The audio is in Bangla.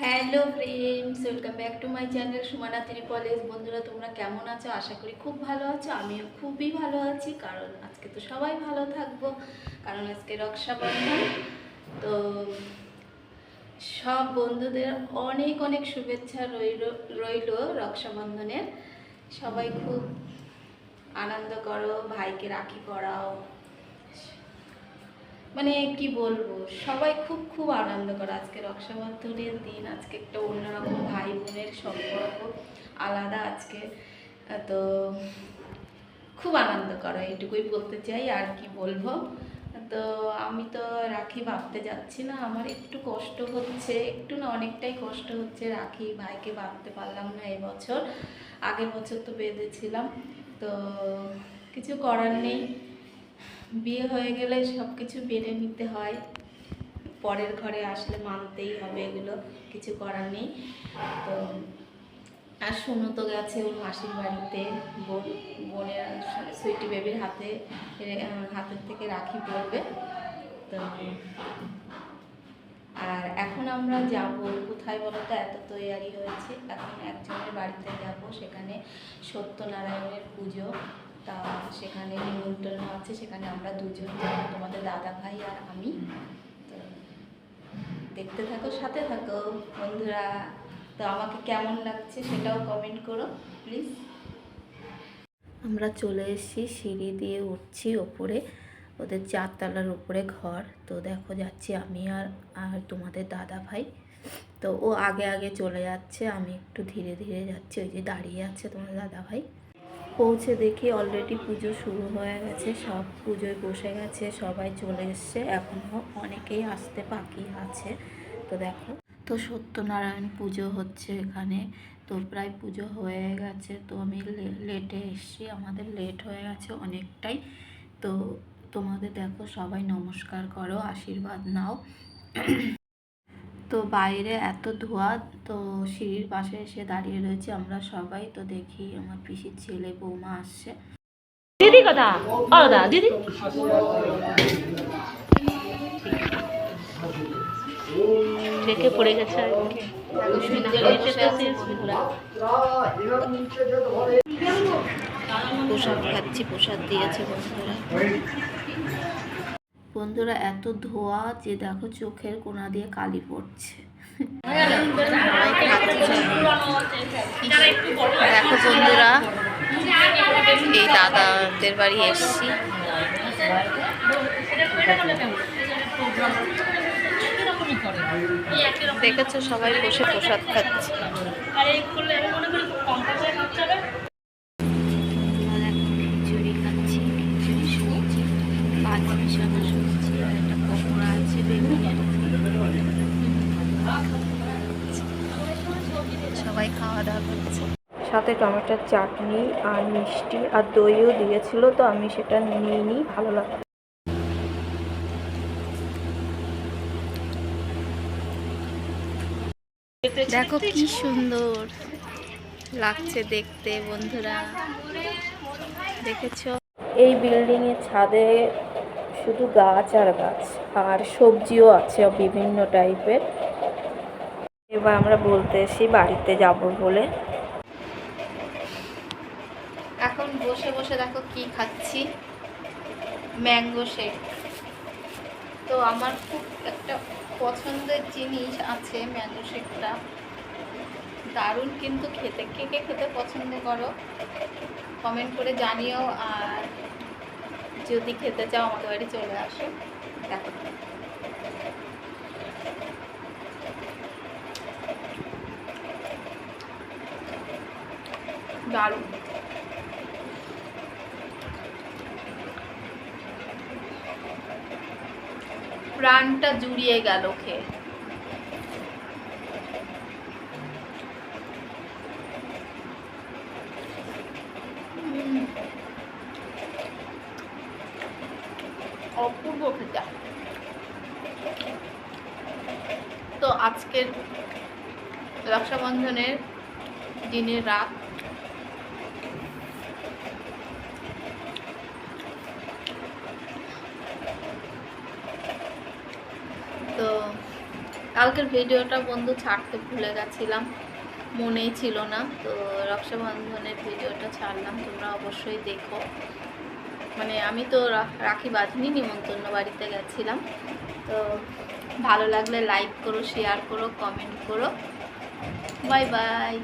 Hello friends, welcome back to my channel Sumana ত্রিপলেস। বন্ধুরা, তোমরা কেমন আছো? আশা করি খুব ভালো আছো। আমিও খুবই ভালো আছি, কারণ আজকে তো সবাই ভালো থাকবো, কারণ আজকে রক্ষাবন্ধন। তো সব বন্ধুদের অনেক অনেক শুভেচ্ছা রইল রক্ষাবন্ধনের। সবাই খুব আনন্দ করো, ভাইকে রাখি পরাও, মানে কি বলবো, সবাই খুব খুব আনন্দ করে আজকে রক্ষাবন্ধনের দিন। আজকে একটা অন্যরকম ভাই বোনের সম্পর্ক আলাদা আজকে। তো খুব আনন্দ করো, এটুকুই বলতে চাই, আর কি বলবো। তো আমি তো রাখি বাঁধতে যাচ্ছি না, আমার একটু কষ্ট হচ্ছে, একটু না অনেকটাই কষ্ট হচ্ছে। রাখি ভাইকে বাঁধতে পারলাম না এবছর, আগের বছর তো বেঁধেছিলাম। তো কিছু করার নেই, বিয়ে হয়ে গেলে সব কিছু মেনে নিতে হয়, পরের ঘরে আসলে মানতেই হবে, এগুলো কিছু করার নেই। তো আর শুনো তো গেছে ওর মাসির বাড়িতে, বোনের সুইটি বেবির হাতের থেকে রাখি পড়বে। তো আর এখন আমরা যাব কোথায় বলো তো? এত তৈয়ারি হয়েছে, এখন একজনের বাড়িতে যাব, সেখানে সত্যনারায়ণের পুজো। তা সেখানে নিমন্ত্রণ আছে, সেখানে আমরা দুজন যাব, তোমাদের দাদা ভাই আর আমি। তো দেখতে থাকো, সাথে থাকো বন্ধুরা। তো আমাকে কেমন লাগছে সেটাও কমেন্ট করো প্লিজ। আমরা চলে এসেছি, সিঁড়ি দিয়ে উঠছি ওপরে, ওদের 4 তলার উপরে ঘর। তো দেখো যাচ্ছি আমি আর আর তোমাদের দাদা ভাই। তো ও আগে আগে চলে যাচ্ছে, আমি একটু ধীরে ধীরে যাচ্ছি। ওই যে দাঁড়িয়ে আছে তোমাদের দাদা ভাই। পৌঁছে দেখি অলরেডি পুজো শুরু হয়ে গেছে, সব পুজোয় বসে গেছে, সবাই চলে এসছে, এখনও অনেকেই আসতে বাকি আছে। তো দেখো, তো সত্যনারায়ণ পুজো হচ্ছে এখানে। তো প্রায় পুজো হয়ে গেছে, তো আমি লেটে এসছি, আমাদের লেট হয়ে গেছে অনেকটাই। তো তোমাদের দেখো, সবাই নমস্কার করো, আশীর্বাদ নাও। তো বাইরে এত ধোয়া, তো সিঁড়ির পাশে এসে দাঁড়িয়ে রয়েছে আমরা সবাই। তো দেখি আমার পিসির ছেলে বৌমা আসছে। দিদি কথা আলাদা দিদি ঠেকে পড়ে গেছে প্রসাদ খাচ্ছি, প্রসাদ দিয়েছে বন্ধুরা। বন্ধুরা এত ধোয়া যে দেখো চোখের কোনা দিয়ে কালি পড়ছে। দেখো বন্ধুরা, এই দাদাদের বাড়ি এসছি। দেখেছো সবাই বসে প্রসাদ খাচ্ছে। খিচুড়ি খাচ্ছি, খিচুড়ি সবজি, পাঁচ মিশানো সবজি, আর একটা পকোড়া আছে বেগুনের। সবাই খাওয়া দাওয়া করছে, সাথে টমেটোর চাটনি আর মিষ্টি আর দইও দিয়েছিল, তো আমি সেটা নিয়ে নিই, ভালো লাগে। দেখো কি সুন্দর লাগছে দেখতে বন্ধুরা, দেখেছো? এই বিল্ডিং এর ছাদে শুধু গাছ আর গাছ, আর সবজিও আছে বিভিন্ন টাইপের। এবার আমরা বলতে এসি বাড়িতে যাব বলে। এখন বসে বসে দেখো কি খাচ্ছি, ম্যাঙ্গো শেক। তো আমার খুব একটা পছন্দের জিনিস আছে ম্যাঙ্গো শেকটা, দারুণ কিন্তু খেতে। কে কে খেতে পছন্দ করো কমেন্ট করে জানিও, আর যদি খেতে চাও আমাদের বাড়ি চলে আসো। দেখো দারুণ, প্রাণটা জুড়িয়ে গেল খেয়ে। অপূর্ব খেতে। তো আজকের রক্ষাবন্ধনের দিনের রাত, তো কালকের ভিডিওটা বন্ধু ছাড়তে ভুলে গেছিলাম, মনেই ছিল না। তো রক্ষাবন্ধনের ভিডিওটা ছাড়লাম, তোমরা অবশ্যই দেখো। মানে আমি তো রাখি বাঁধিনি, নিমন্ত্রণ বাড়িতে গেছিলাম। তো ভালো লাগলে লাইক করো, শেয়ার করো, কমেন্ট করো। Bye bye.